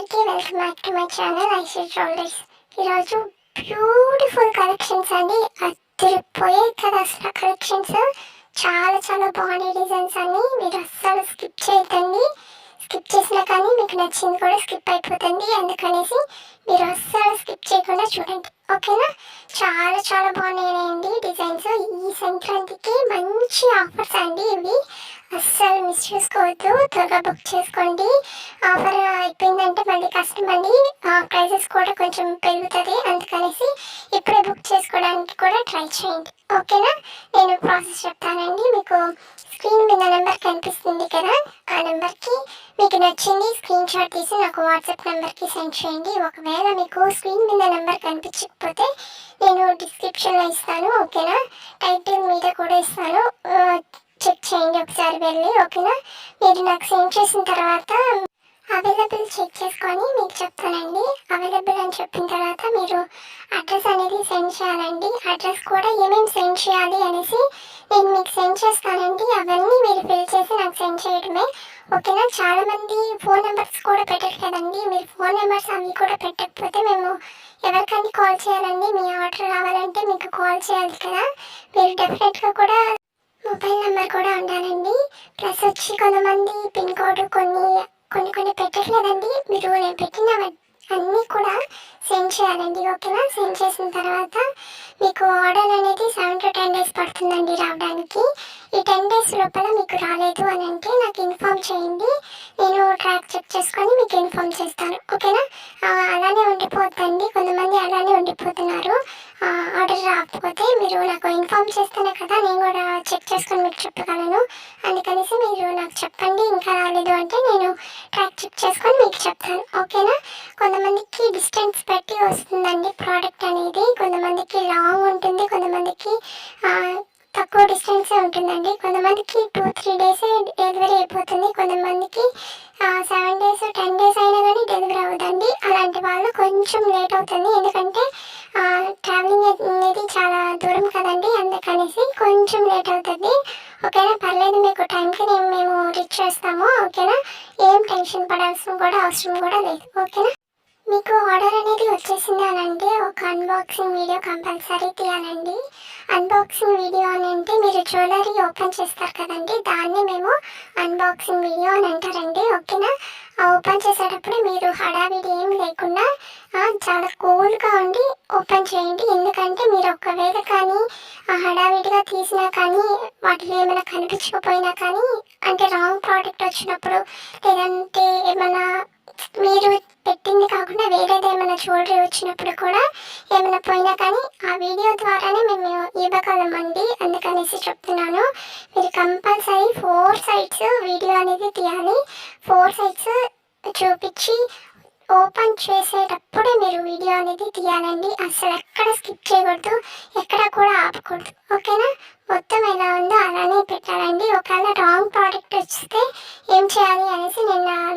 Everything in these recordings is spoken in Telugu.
అందరికీ welcome back to my channel Aishi jewellers. ఈరోజు బ్యూటిఫుల్ కలెక్షన్స్ అండి. అదిరిపోయే కదా అసలు కలెక్షన్స్. చాలా చాలా బాగున్నాయి డిజైన్స్ అన్ని. మీరు అస్సలు స్కిప్ చేయకండి. స్కిప్ చేసినా కానీ మీకు నచ్చింది కూడా స్కిప్ అయిపోతుంది. అందుకనేసి మీరు అస్సలు స్కిప్ చేయకుండా చూడండి, ఓకేనా? చాలా చాలా బాగున్నాయండి డిజైన్స్. ఈ సంక్రాంతికి మంచి ఆఫర్స్ అండి ఇవి. అస్సలు మిస్ చేసుకోవద్దు, త్వరగా బుక్ చేసుకోండి. ఆఫర్ అయిపోయిందంటే మళ్ళీ కష్టం అండి, ప్రైజెస్ కూడా కొంచెం పెరుగుతుంది. అందుకనేసి ఇప్పుడే బుక్ చేసుకోవడానికి కూడా ట్రై చేయండి, ఓకేనా? నేను ప్రాసెస్ చెప్తానండి. మీకు స్క్రీన్ మీద నెంబర్ కనిపిస్తుంది కదా, ఆ నెంబర్కి మీకు నచ్చింది స్క్రీన్ షాట్ తీసి నాకు వాట్సాప్ నెంబర్కి సెండ్ చేయండి. ఒకవేళ మీకు స్క్రీన్ మీద నెంబర్ కనిపించకపోతే నేను డిస్క్రిప్షన్లో ఇస్తాను, ఓకేనా? టైటిల్ మీద కూడా ఇస్తాను, చెక్ చేయండి ఒకసారి వెళ్ళి, ఓకేనా? మీరు నాకు సెండ్ చేసిన తర్వాత అవైలబుల్ చెక్ చేసుకొని మీకు చెప్తానండి. అవైలబుల్ అని చెప్పిన తర్వాత మీరు అడ్రస్ అనేది సెండ్ చేయాలండి. అడ్రస్ కూడా ఏమేమి సెండ్ చేయాలి అనేసి నేను మీకు సెండ్ చేస్తానండి. అవన్నీ మీరు ఫిల్ చేసి నాకు సెండ్ చేయడమే, ఓకేనా? చాలామంది ఫోన్ నెంబర్స్ కూడా పెట్టరు కదండి. మీరు ఫోన్ నెంబర్స్ అవి కూడా పెట్టకపోతే మేము ఎవరికైనా కాల్ చేయాలండి. మీ ఆర్డర్ రావాలంటే మీకు కాల్ చేయాలి కదా. మీరు డెఫినెట్గా కూడా మొబైల్ నెంబర్ కూడా ఉండాలండి. ప్లస్ వచ్చి కొంతమంది పిన్ కోడ్ కొన్ని పెట్టట్లేదండి. మీరు నేను పెట్టిన అన్నీ కూడా సెండ్ చేయాలండి, ఓకేనా? సెండ్ చేసిన తర్వాత మీకు ఆర్డర్ అనేది 7 to 10 days పడుతుందండి రావడానికి. ఈ 10 days లోపల మీకు రాలేదు అని అంటే నాకు ఇన్ఫామ్ చేయండి. నేను ట్రాక్ చెక్ చేసుకొని మీకు ఇన్ఫామ్ చేస్తాను, ఓకేనా? అలానే ఉండిపోద్దండి, కొంతమంది అలానే ఉండిపోతున్నారు. ఆర్డర్ రాకపోతే మీరు నాకు ఇన్ఫామ్ చేస్తేనే కదా నేను కూడా చెక్ చేసుకొని మీకు చెప్పగలను. అందుకనేసి మీరు నాకు చెప్పండి, ఇంకా రాలేదు అంటే నేను ట్రాక్ చెక్ చేసుకొని మీకు చెప్తాను, ఓకేనా? కొంతమందికి డిస్టెన్స్ బట్టి వస్తుందండి ప్రోడక్ట్ అనేది. కొంతమందికి లాంగ్ ఉంటుంది, కొంతమందికి తక్కువ డిస్టెన్సే ఉంటుందండి. కొంతమందికి 2-3 days డెలివరీ అయిపోతుంది. కొంతమందికి 7 days 10 days అయినా కానీ డెలివరీ అవ్వదండి. అలాంటి వాళ్ళు కొంచెం లేట్ అవుతుంది, ఎందుకంటే ట్రావెలింగ్ అనేది చాలా దూరం కదండి. అందుకనేసి కొంచెం లేట్ అవుతుంది, ఓకేనా? పర్లేదు, మీకు టైంకి మేము రీచ్ చేస్తాము, ఓకేనా? ఏం టెన్షన్ పడాల్సిన కూడా అవసరం కూడా లేదు, ఓకేనా? మీకు ఆర్డర్ అనేది వచ్చేసింది అని అంటే ఒక అన్బాక్సింగ్ వీడియో కంపల్సరీ తీయాలండి. అన్బాక్సింగ్ వీడియో అని అంటే మీరు జ్యువెలరీ ఓపెన్ చేస్తారు కదండి, దాన్ని మేము అన్బాక్సింగ్ వీడియో అని అంటారండి, ఓకేనా? ఓపెన్ చేసేటప్పుడు మీరు హడావిడి ఏం లేకుండా చాలా కూల్గా ఉండి ఓపెన్ చేయండి. ఎందుకంటే మీరు ఒకవేళ కానీ హడావిడిగా తీసినా కానీ వాటిలో ఏమైనా కనిపించకపోయినా కానీ, అంటే రాంగ్ ప్రోడక్ట్ వచ్చినప్పుడు, లేదంటే ఏమైనా మీరు పెట్టింది కాకుండా వేరేది ఏమైనా జ్యువెలరీ వచ్చినప్పుడు కూడా ఏమైనా పోయినా కానీ ఆ వీడియో ద్వారానే మేము ఇవ్వగలమండి. అందుకనేసి చెప్తున్నాను, మీరు కంపల్సరీ 4 sides వీడియో అనేది తీయాలి. 4 sides చూపించి ఓపెన్ చేసేటప్పుడే మీరు వీడియో అనేది తీయాలండి. అసలు ఎక్కడ స్కిప్ చేయకూడదు, ఎక్కడ కూడా ఆపకూడదు, ఓకేనా? మొత్తం ఎలా ఉందో అలానే పెట్టాలండి. ఒకవేళ రాంగ్ ప్రోడక్ట్ వస్తే ఏం చేయాలి అనేసి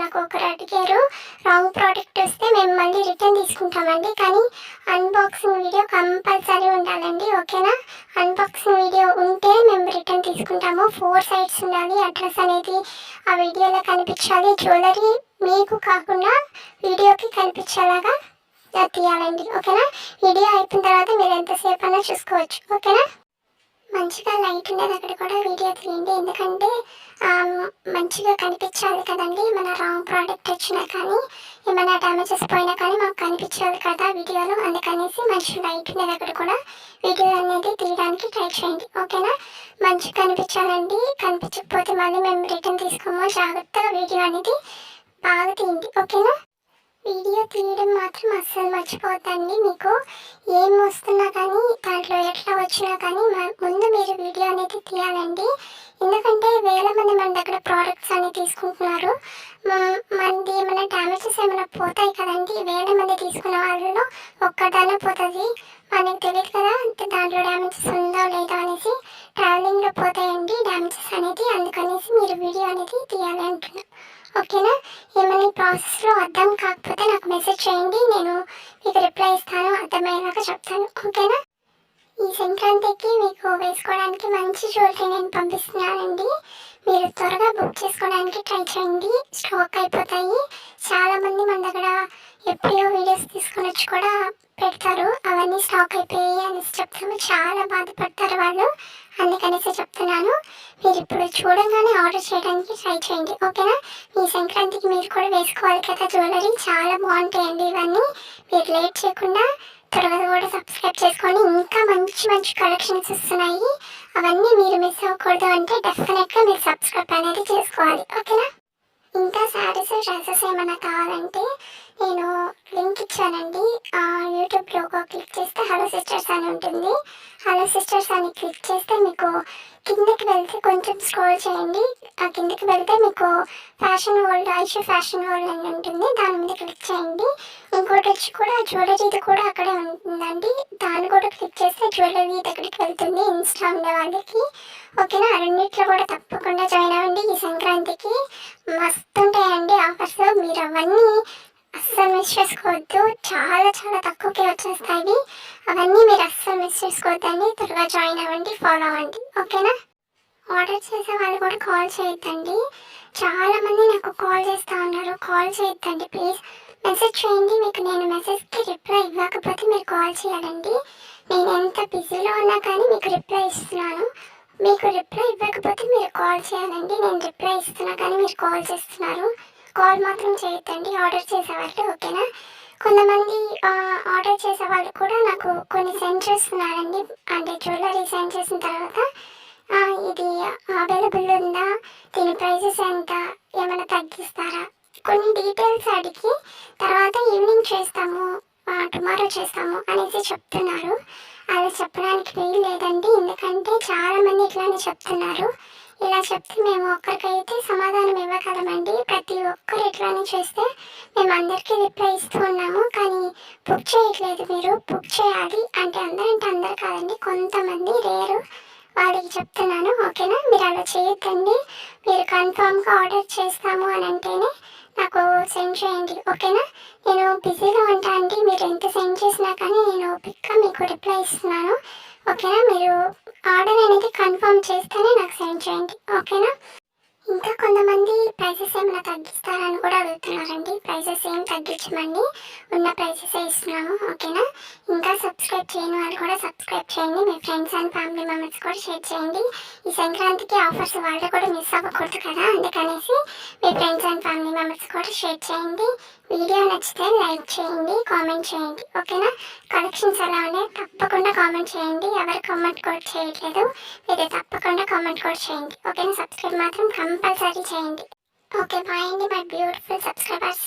నాకు ఒకరు అడిగారు. రాంగ్ ప్రోడక్ట్ వస్తే మేము మళ్ళీ రిటర్న్ తీసుకుంటామండి, కానీ అన్బాక్సింగ్ వీడియో కంపల్సరీ ఉండాలండి, ఓకేనా? అన్బాక్సింగ్ వీడియో ఉంటే మేము రిటర్న్ తీసుకుంటాము. 4 sides ఉండాలి. అడ్రస్ అనేది ఆ వీడియోలో కనిపించాలి. జ్యువెలరీ మీకు కాకుండా వీడియోకి కనిపించేలాగా తీయాలండి, ఓకేనా? వీడియో అయిపోయిన తర్వాత మీరు ఎంతసేపు అయినా చూసుకోవచ్చు, ఓకేనా? మంచిగా లైట్ ఉండేది అక్కడ కూడా వీడియో తీయండి, ఎందుకంటే మంచిగా కనిపించాలి కదండి. ఏమైనా రాంగ్ ప్రోడక్ట్ వచ్చినా కానీ ఏమైనా డ్యామేజెస్ పోయినా కానీ మాకు కనిపించాలి కదా వీడియోలో. అందుకనేసి మంచి లైట్ ఉండేది అక్కడ కూడా వీడియో అనేది తీయడానికి ట్రై చేయండి, ఓకేనా? మంచిగా కనిపించాలండి. కనిపించకపోతే మళ్ళీ మేము రిటర్న్ తీసుకోము. జాగ్రత్తగా వీడియో అనేది బాగా తీయండి, ఓకేనా? వీడియో తీయడం మాత్రం అస్సలు మర్చిపోద్దండి. మీకు ఏం వస్తున్నా కానీ దాంట్లో ఎట్లా వచ్చినా కానీ ముందు మీరు వీడియో అనేది తీయాలండి. ఎందుకంటే వేల మంది మన దగ్గర ప్రోడక్ట్స్ అని తీసుకుంటున్నారు. మనది ఏమైనా డ్యామేజెస్ ఏమైనా పోతాయి కదండి. వేల మంది తీసుకున్న వాళ్ళలో ఒక్కటనే పోతుంది, మనకు తెలియదు కదా దాంట్లో డ్యామేజెస్ ఉందో లేదో అనేసి. ట్రావెలింగ్లో పోతాయండి డ్యామేజెస్ అనేది, అందుకనేసి మీరు వీడియో అనేది తీయాలి అంటున్నాను, ఓకేనా? ఏమైనా ప్రాసెస్లో అర్థం కాకపోతే నాకు మెసేజ్ చేయండి, నేను మీకు రిప్లై ఇస్తాను, అర్థమయ్యేలాగా చెప్తాను, ఓకేనా? ఈ సంక్రాంతికి మీకు వేసుకోవడానికి మంచి జ్యువెలరీ నేను పంపిస్తున్నానండి. మీరు త్వరగా బుక్ చేసుకోవడానికి ట్రై చేయండి, స్టాక్ అయిపోతాయి. చాలామంది మన దగ్గర తీసుకొని వచ్చి కూడా పెడతారు. అవన్నీ స్టాక్ అయిపోయి అనేసి చెప్తాము, చాలా బాధపడతారు వాళ్ళు. అందుకనేసి చెప్తున్నాను, మీరు ఇప్పుడు చూడంగానే ఆర్డర్ చేయడానికి ట్రై చేయండి, ఓకేనా. ఈ సంక్రాంతికి మీరు కూడా వేసుకోవాలి కదా జ్యువెలరీ, చాలా బాగుంటాయండి ఇవన్నీ. మీరు లేట్ చేయకుండా త్వరగా కూడా సబ్స్క్రైబ్ చేసుకోండి, ఇంకా మంచి మంచి కలెక్షన్స్ వస్తున్నాయి. అవన్నీ మీరు మిస్ అవ్వకూడదు అంటే డెఫినెట్గా మీరు సబ్స్క్రైబ్ అనేది చేసుకోవాలి, ఓకేనా. ఇంకా శారీస్ డ్రెస్సెస్ ఏమైనా కావాలంటే నేను లింక్ ఇచ్చానండి. యూట్యూబ్ లోగో క్లిక్ చేస్తే హలో సిస్టర్స్ అని ఉంటుంది. హలో సిస్టర్స్ అని క్లిక్ చేస్తే మీకు కిందకి వెళ్తే కొంచెం స్క్రోల్ చేయండి. ఆ కిందకి వెళ్తే మీకు fashion world, Aishu fashion world అని ఉంటుంది, దాని మీద క్లిక్ చేయండి. ఇంకోటి వచ్చి కూడా జ్యువెలరీది కూడా అక్కడే ఉంటుందండి, దాన్ని కూడా క్లిక్ చేస్తే జ్యువెలరీ దగ్గరికి వెళ్తుంది ఇన్స్టా ఉండే వాళ్ళకి, ఓకేనా. రెండింటిలో కూడా తప్పకుండా జాయిన్ అవ్వండి. ఈ సంక్రాంతికి మస్తు ఉంటాయండి ఆఫర్స్, మీరు అవన్నీ అస్సలు మిస్ చేసుకోవద్దు. చాలా చాలా తక్కువకే వచ్చేస్తాయి అవన్నీ, మీరు అస్సలు మిస్ చేసుకోవద్దండి. త్వరగా జాయిన్ అవ్వండి, ఫాలో అవ్వండి, ఓకేనా. ఆర్డర్ చేసే వాళ్ళు కూడా కాల్ చేయొద్దండి, చాలామంది నాకు కాల్ చేస్తూ ఉన్నారు. కాల్ చేయొద్దండి ప్లీజ్, మెసేజ్ చేయండి. మీకు నేను మెసేజ్కి రిప్లై ఇవ్వకపోతే మీరు కాల్ చేయాలండి. నేను ఎంత బిజీలో ఉన్నా కానీ మీకు రిప్లై ఇస్తున్నాను. మీకు రిప్లై ఇవ్వకపోతే మీరు కాల్ చేయాలండి. నేను రిప్లై ఇస్తున్నా కానీ మీరు కాల్ చేస్తున్నారు. కాల్ మాత్రం చేయొద్దండి ఆర్డర్ చేసేవాళ్ళు, ఓకేనా. కొంతమంది ఆర్డర్ చేసే వాళ్ళు కూడా నాకు కొన్ని సెండ్ చేస్తున్నారండి, అంటే జ్యువెలరీ సెండ్ చేసిన తర్వాత ఇది అవైలబుల్ ఉందా, దీని ప్రైజెస్ ఎంత, ఏమైనా తగ్గిస్తారా, కొన్ని డీటెయిల్స్ అడిగి తర్వాత ఈవినింగ్ చేస్తాము, టుమారో చేస్తాము అనేసి చెప్తున్నారు. అలా చెప్పడానికి వీలు లేదండి, ఎందుకంటే చాలామంది ఇట్లానే చెప్తున్నారు. ఇలా చెప్తే మేము ఒక్కరికైతే సమాధానం ఇవ్వగలమండి, ప్రతి ఒక్కరు ఇట్లానే చేస్తే మేము అందరికీ రిప్లై ఇస్తూ ఉన్నాము. కానీ బుక్ చేయట్లేదు, మీరు బుక్ చేయాలి అంటే అందరంటే అందరు కాదండి, కొంతమంది రేరు, వాళ్ళకి చెప్తున్నాను, ఓకేనా. మీరు అలా చేయొద్దండి, మీరు కన్ఫామ్గా ఆర్డర్ చేస్తాము అని అంటేనే నాకు సెండ్ చేయండి, ఓకేనా. నేను బిజీగా ఉంటా అండి, మీరు ఎంత సెండ్ చేసినా కానీ నేను పిక్గా మీకు రిప్లై ఇస్తున్నాను, ఓకేనా. మీరు ఆర్డర్ అనేది కన్ఫర్మ్ చేస్తేనే నాకు సెండ్ చేయండి, ఓకేనా. ఇంకా కొంతమంది ప్రైసెస్ ఏమైనా తగ్గిస్తారని కూడా అడుగుతున్నారండి. ప్రైసెస్ ఏం తగ్గించమండి, ఉన్న ప్రైసెసే ఇస్తున్నాము, ఓకేనా. ఇంకా సబ్స్క్రైబ్ చేయని వాళ్ళు కూడా సబ్స్క్రైబ్ చేయండి, మీ ఫ్రెండ్స్ అండ్ ఫ్యామిలీ మెంబర్స్ కూడా షేర్ చేయండి. ఈ సంక్రాంతికి ఆఫర్స్ వాళ్ళు కూడా మిస్ అవ్వకూడదు కదా, అందుకనేసి మీ ఫ్రెండ్స్ అండ్ ఫ్యామిలీ మెంబర్స్ కూడా షేర్ చేయండి. వీడియో నచ్చితే లైక్ చేయండి, కామెంట్ చేయండి, ఓకేనా. కలెక్షన్స్ ఎలా ఉన్నాయి తప్పకుండా కామెంట్ చేయండి, ఎవరు కామెంట్ కూడా చేయట్లేదు, మీరు తప్పకుండా కామెంట్ కూడా చేయండి, ఓకేనా. సబ్స్క్రైబ్ మాత్రం కంపల్సరీ చేయండి. ఓకే, బాయ్ అండి మై బ్యూటిఫుల్ సబ్స్క్రైబర్స్.